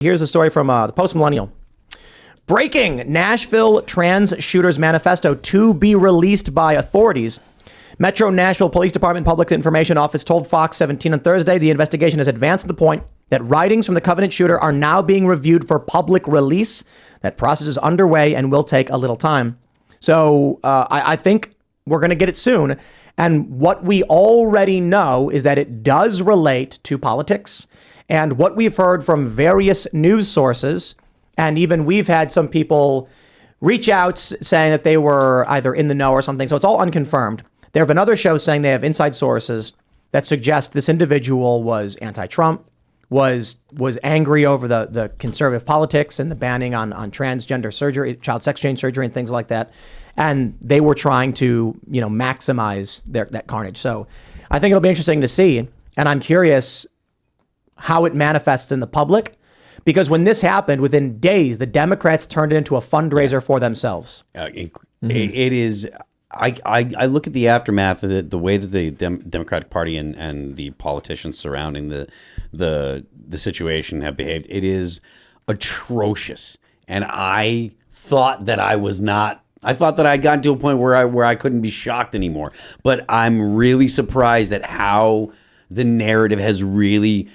Here's a story from the Post Millennial. Breaking: Nashville trans shooters manifesto to be released by authorities. Metro Nashville Police Department Public Information Office told Fox 17 on Thursday the investigation has advanced to the point that writings from the Covenant shooter are now being reviewed for public release. That process is underway and will take a little time. So I think we're going to get it soon. And what we already know is that it does relate to politics. And what we've heard from various news sources, and even we've had some people reach out saying that they were either in the know or something. So it's all unconfirmed. There have been other shows saying they have inside sources that suggest this individual was anti-Trump, was angry over the conservative politics and the banning on transgender surgery, child sex change surgery and things like that. And they were trying to, maximize that carnage. So I think it'll be interesting to see. And I'm curious how it manifests in the public, because when this happened, within days, the Democrats turned it into a fundraiser for themselves. It is. I look at the aftermath of the way that the Democratic Party and the politicians surrounding the situation have behaved. It is atrocious, and I thought that I was not. I thought that I had gotten to a point where I couldn't be shocked anymore. But I'm really surprised at how the narrative has really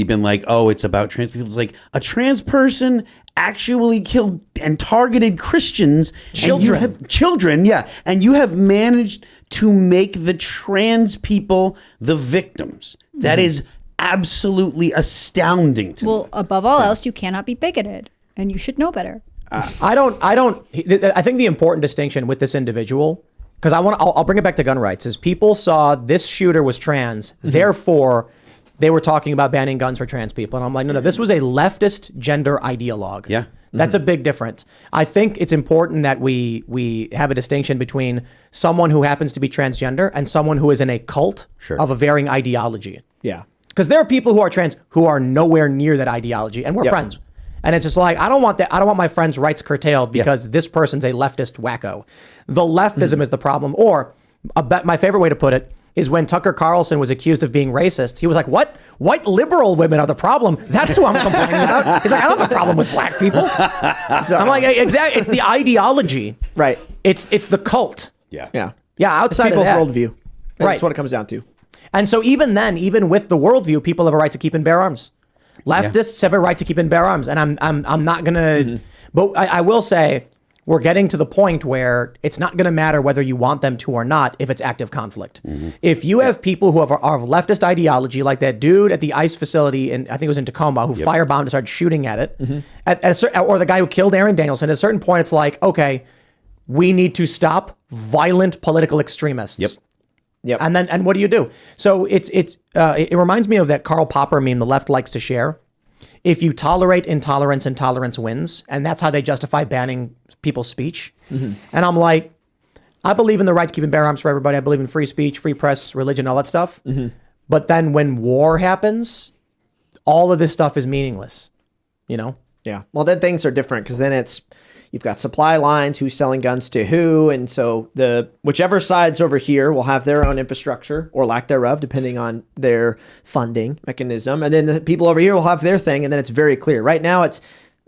been like, oh, it's about trans people. It's like a trans person actually killed and targeted Christians. Children, yeah. And you have managed to make the trans people the victims. That is absolutely astounding to me. Well, above all else, you cannot be bigoted, and you should know better. I think the important distinction with this individual, because I'll bring it back to gun rights, is people saw this shooter was trans, therefore they were talking about banning guns for trans people. And I'm like, no, this was a leftist gender ideologue. Yeah. That's a big difference. I think it's important that we have a distinction between someone who happens to be transgender and someone who is in a cult of a varying ideology. Yeah. Because there are people who are trans who are nowhere near that ideology, and we're friends. And it's just like, I don't want that. I don't want my friend's rights curtailed because this person's a leftist wacko. The leftism is the problem. Or my favorite way to put it is when Tucker Carlson was accused of being racist. He was like, what? White liberal women are the problem. That's who I'm complaining about. He's like, I don't have a problem with black people. So I'm like, exactly. It's the ideology. Right. It's the cult. Yeah. Outside people's of that, worldview. That's what it comes down to. And so even then, even with the worldview, people have a right to keep and bear arms. Leftists have a right to keep and bear arms. And I'm not going to, but I will say, we're getting to the point where it's not going to matter whether you want them to or not if it's active conflict. If you have people who are of leftist ideology, like that dude at the ICE facility, and I think it was in Tacoma, who firebombed and started shooting at it, or the guy who killed Aaron Danielson, at a certain point, it's like, okay, we need to stop violent political extremists. Yep. And what do you do? So it reminds me of that Karl Popper meme the left likes to share. If you tolerate intolerance, intolerance wins. And that's how they justify banning people's speech. And I'm like, I believe in the right to keep and bear arms for everybody. I believe in free speech, free press, religion, all that stuff. But then when war happens, all of this stuff is meaningless, Yeah. Well, then things are different, because then you've got supply lines, who's selling guns to who. And so whichever side's over here will have their own infrastructure or lack thereof, depending on their funding mechanism. And then the people over here will have their thing. And then it's very clear. Right now,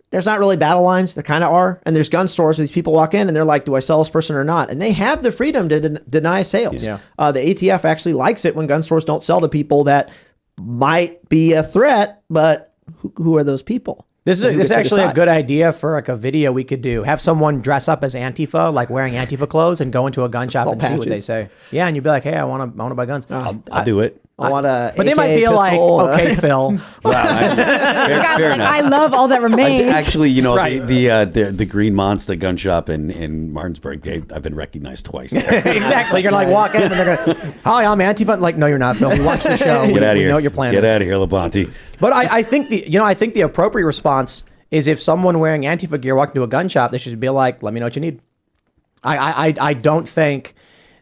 there's not really battle lines. There kind of are. And there's gun stores where these people walk in and they're like, do I sell this person or not? And they have the freedom to deny sales. Yeah. The ATF actually likes it when gun stores don't sell to people that might be a threat, but who are those people? This is actually a good idea for like a video we could do. Have someone dress up as Antifa, like wearing Antifa clothes, and go into a gun shop and see what they say. Yeah, and you'd be like, hey, I want to buy guns. I'll do it. I want a But they might be like, okay, Phil. Fair enough. I love all that remains. Actually, the Green Monster gun shop in Martinsburg, I've been recognized twice there. Exactly. You're like walking in and they're going, hi, I'm Antifa. Like, no, you're not, Phil. We watch the show. Get out of here. We know what your plan is. Get out of here, Labonte. But I think the appropriate response is if someone wearing Antifa gear walked into a gun shop, they should be like, let me know what you need. I don't think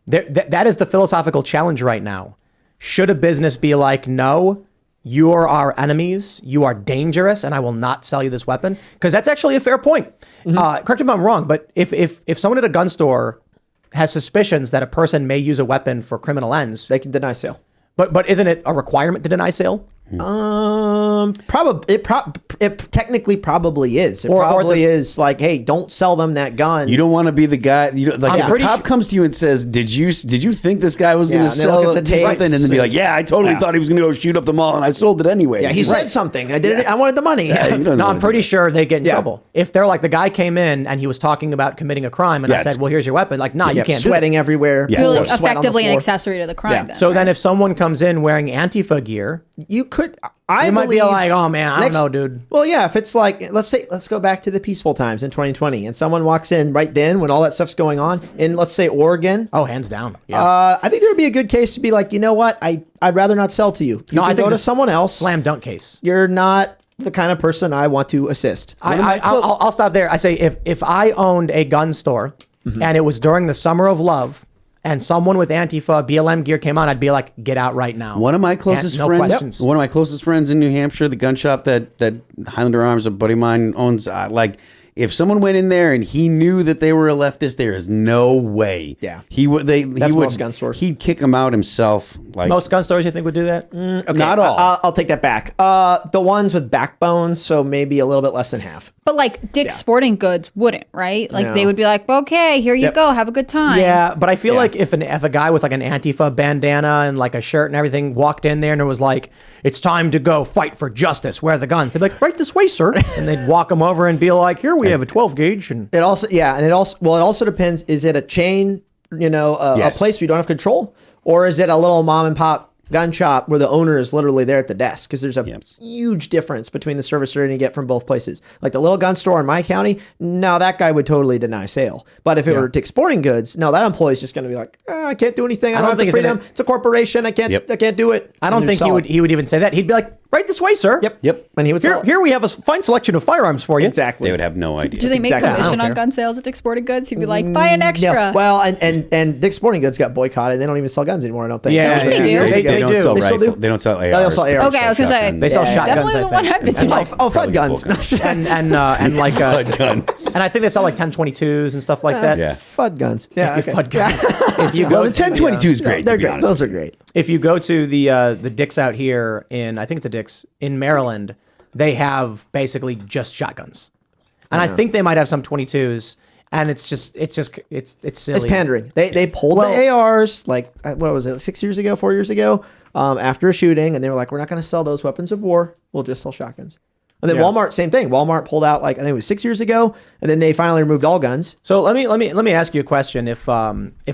that is the philosophical challenge right now. Should a business be like, no, you are our enemies, you are dangerous, and I will not sell you this weapon? Because that's actually a fair point. Correct me if I'm wrong, but if someone at a gun store has suspicions that a person may use a weapon for criminal ends, they can deny sale. But isn't it a requirement to deny sale? It technically probably is. It Or probably is like, hey, don't sell them that gun. You don't want to be the guy. You don't, like I'm if a pretty cop su- comes to you and says, "Did you think this guy was going to and they look sell at the tapes something?" And then be like, "Yeah, I totally thought he was going to go shoot up the mall, and I sold it anyway." Yeah, he said something. I did it. I wanted the money. Yeah, you don't No, know I'm what pretty to do. sure they get in Yeah. trouble. If they're like, the guy came in and he was talking about committing a crime, and I Yeah, said, well, here's your weapon. Like, nah, you Yeah, can't do sweating that. everywhere. Yeah. Really Sweat on the effectively an floor. accessory to the crime. Yeah. Then, So then right? if someone comes in wearing Antifa gear, You could. I you might be believe like, oh, man, I don't know, dude. Well, yeah, if it's like, let's go back to the peaceful times in 2020, and someone walks in right then when all that stuff's going on in, let's say, Oregon. Oh, hands down. Yeah. I think there would be a good case to be like, you know what, I'd rather not sell to you. You No, can I think go to it's someone else. Slam dunk case. You're not the kind of person I want to assist. I'll stop there. I say if I owned a gun store and it was during the summer of love and someone with Antifa BLM gear came on, I'd be like, get out right now. One of my closest No friends, questions. one of my closest friends in New Hampshire, the gun shop that Highlander Arms, a buddy of mine owns. Like, if someone went in there and he knew that they were a leftist, there is no way. Yeah. he would. That's most gun stores. He'd kick them out himself. Like Most gun stores you think would do that? Okay, not all. I'll take that back. The ones with backbones, so maybe a little bit less than half. But like Dick's Sporting Goods wouldn't, right? Like No. they would be like, okay, here you Yep. go, have a good time. Yeah, but I feel like if a guy with like an Antifa bandana and like a shirt and everything walked in there and it was like, it's time to go fight for justice, where are the guns? They'd be like, right this way, sir. And they'd walk him over and be like, here we have a 12 gauge. And It also depends. Is it a chain, a Yes. place where you don't have control, or is it a little mom and pop gun shop where the owner is literally there at the desk? Because there's a huge difference between the service you're going to get from both places. Like the little gun store in my county, no, that guy would totally deny sale. But if it were Dick's Sporting Goods, no, that employee's just going to be like, I can't do anything. I don't have the think it's freedom. It's a corporation. I can't do it. I don't And think sell it. he would even say that. He'd be like, right this way, sir. Yep. And he would sell it. Here we have a fine selection of firearms for you. Exactly. they would have no idea. Do they make exactly- I commission don't on care. gun sales at Dick's Sporting Goods? He'd be like, buy an extra. Yeah. Well, and Dick's Sporting Goods got boycotted. They don't even sell guns anymore, I don't think. Yeah, That was they a few do. years They ago. don't do. sell They still rifle. do? They don't sell ARs. they'll sell ARs. Okay, I was gonna say They sell shotguns, definitely I the one think. I've been to. FUD Probably guns. bolt and like Bud guns. and I think they sell like 1022s and stuff like that. Yeah. FUD guns. Yeah. If you okay. FUD guns. If you Well, go the to 1022 is great. They're to be great. honest. Those are great. if you go to the Dick's out here in, I think it's a Dick's in Maryland, they have basically just shotguns, and I think they might have some 22s. And it's silly. It's pandering. They pulled Well- the ARs like what was it, 4 years ago, after a shooting, and they were like, we're not going to sell those weapons of war. We'll just sell shotguns. And then Yeah. Walmart, same thing. Walmart pulled out like I think it was 6 years ago, and then they finally removed all guns. So let me ask you a question. If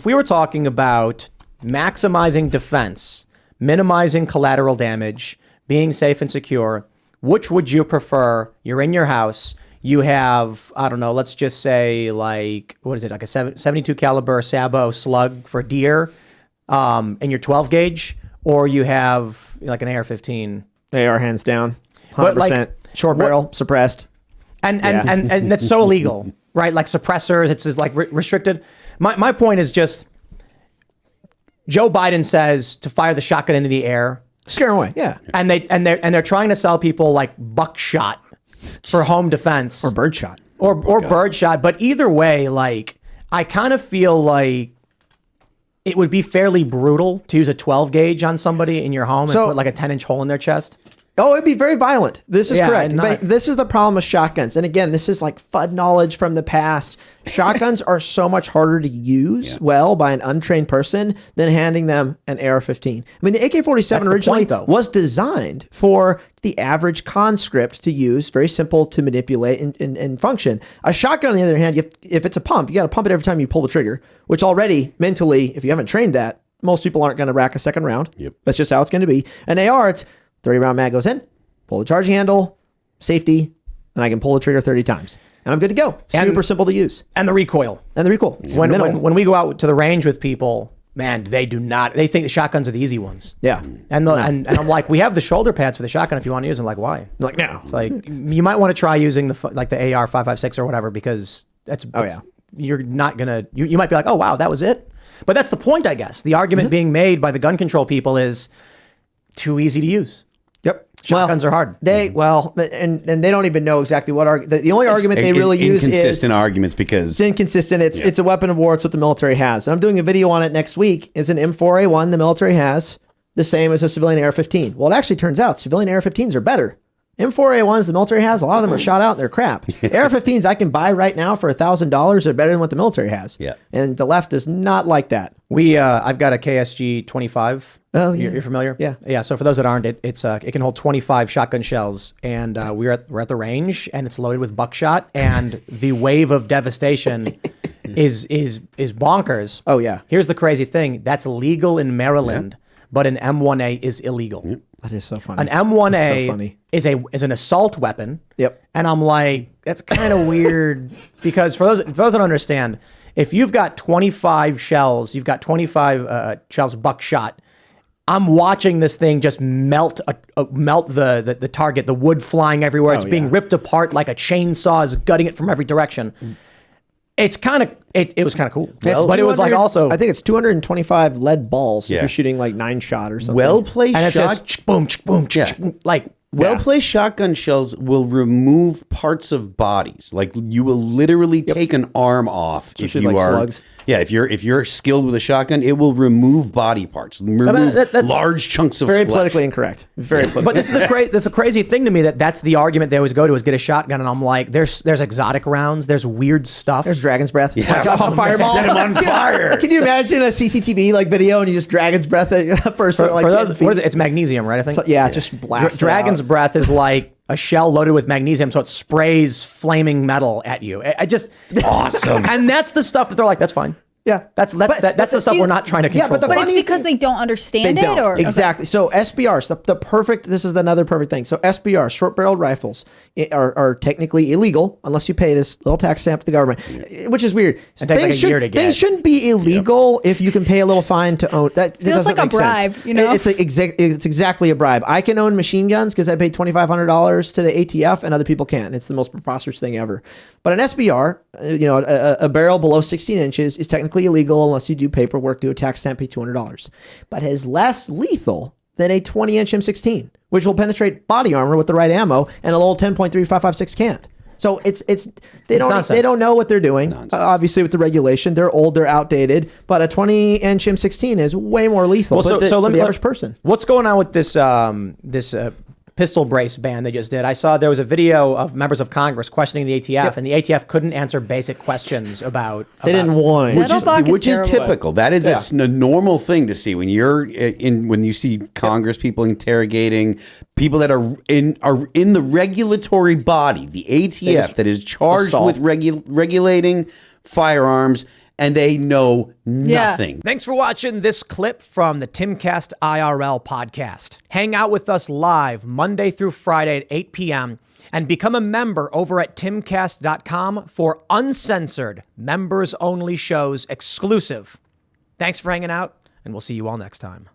we were talking about maximizing defense, minimizing collateral damage, being safe and secure, which would you prefer? You're in your house. You have, I don't know, let's just say like, what is it? Like a 72 caliber Sabo slug for deer, in your 12 gauge, or you have like an AR-15. AR hands down, 100%. But, like, short barrel suppressed. And Yeah. and that's so illegal, right? Like suppressors, it's just like restricted. My point is just, Joe Biden says to fire the shotgun into the air, Scare 'em away. Yeah. and they're trying to sell people like buckshot for home defense Or birdshot. or birdshot. But either way, like I kind of feel like it would be fairly brutal to use a 12 gauge on somebody in your home and So- put like a 10-inch hole in their chest. Oh, it'd be very violent. This is Yeah, correct. and But this is the problem with shotguns. And again, this is like FUD knowledge from the past. Shotguns are so much harder to use well by an untrained person than handing them an AR-15. I mean, the AK-47 That's the originally point, though. was designed for the average conscript to use, very simple to manipulate and function. A shotgun, on the other hand, if it's a pump, you got to pump it every time you pull the trigger, which already mentally, if you haven't trained that, most people aren't going to rack a second round. Yep. That's just how it's going to be. An AR, it's 30-round mag goes in, pull the charging handle, safety, and I can pull the trigger 30 times. And I'm good to go. Super simple to use. And the recoil. And the recoil. It's When minimal. we go out to the range with people, man, they think the shotguns are the easy ones. Yeah. And and I'm like, we have the shoulder pads for the shotgun if you want to use them. Like, why? Like, no. It's like, you might want to try using the AR 5.56 or whatever, because you're not going to, you might be like, oh, wow, that was it. But that's the point, I guess. The argument being made by the gun control people is too easy to use. Yep. Shotguns are hard. And they don't even know exactly what the only argument they really use is inconsistent arguments because it's inconsistent. It's a weapon of war. It's what the military has. And I'm doing a video on it next week. Is an M4A1 the military has. the same as a civilian AR-15. Well, it actually turns out civilian AR-15s are better. M4A1s the military has, a lot of them are shot out and they're crap. AR-15s I can buy right now for $1,000 are better than what the military has. Yeah. And the left does not like that. I've got a KSG 25. Oh, yeah. You're familiar? Yeah. Yeah. So for those that aren't, it can hold 25 shotgun shells, and we're at the range, and it's loaded with buckshot, and the wave of devastation is bonkers. Oh, yeah. Here's the crazy thing: that's legal in Maryland, but an M1A is illegal. That is so funny. An M1A That's so funny. is an assault weapon. Yep. And I'm like, that's kind of weird because for those that don't understand, if you've got 25 shells, you've got 25 shells buckshot. I'm watching this thing just melt the target, the wood flying everywhere. It's being ripped apart like a chainsaw is gutting it from every direction. It's kind of it was kind of cool, but it was like also I think it's 225 lead balls if you're shooting like 9 shot or something. Well-placed and it's shot. just boom, boom, like Well-placed shotgun shells will remove parts of bodies. Like you will literally take an arm off if Especially you like are. slugs. Yeah, if you're skilled with a shotgun, it will remove body parts, remove that's large chunks of very flesh. politically incorrect. Very politically. But this is that's a crazy thing to me that's the argument they always go to is get a shotgun, and I'm like, there's exotic rounds, there's weird stuff. There's dragon's breath. Yeah, Like a fireball. set 'em on fire. Can you imagine a CCTV like video and you just dragon's breath at a person like for 10 those, feet? what is it? It's magnesium, right? I think. So, yeah, just blast. Dragon's breath is like a shell loaded with magnesium, so it sprays flaming metal at you. I just Awesome. and that's the stuff that they're like, that's fine. Yeah, That's the stuff we're not trying to control. but the But it's funny because thing they don't understand They don't. it, or Exactly. So SBRs, the perfect. This is another perfect thing. So SBRs, short-barreled rifles, are technically illegal unless you pay this little tax stamp to the government, which is weird. It takes like a year to get. Things shouldn't be illegal if you can pay a little fine to own. That Feels doesn't like a make sense. bribe, you know? It's exactly a bribe. I can own machine guns because I paid $2,500 to the ATF, and other people can't. It's the most preposterous thing ever. But an SBR, a barrel below 16 inches is technically illegal unless you do paperwork, do a tax stamp, pay $200, but is less lethal than a 20-inch M16, which will penetrate body armor with the right ammo, and a little 10.3556 can't. So they don't know what they're doing. Obviously, with the regulation, they're old, they're outdated. But a 20-inch M16 is way more lethal for the average person. What's going on with this pistol brace ban they just did? I saw there was a video of members of Congress questioning the ATF, and the ATF couldn't answer basic questions about. They didn't want. Which is terrible. typical. That is a normal thing to see when when you see Congress people interrogating people that are in the regulatory body, the ATF, that is charged with regulating firearms, and they know nothing. Thanks for watching this clip from the Timcast IRL podcast. Hang out with us live Monday through Friday at 8 p.m. and become a member over at timcast.com for uncensored, members-only shows exclusive. Thanks for hanging out, and we'll see you all next time.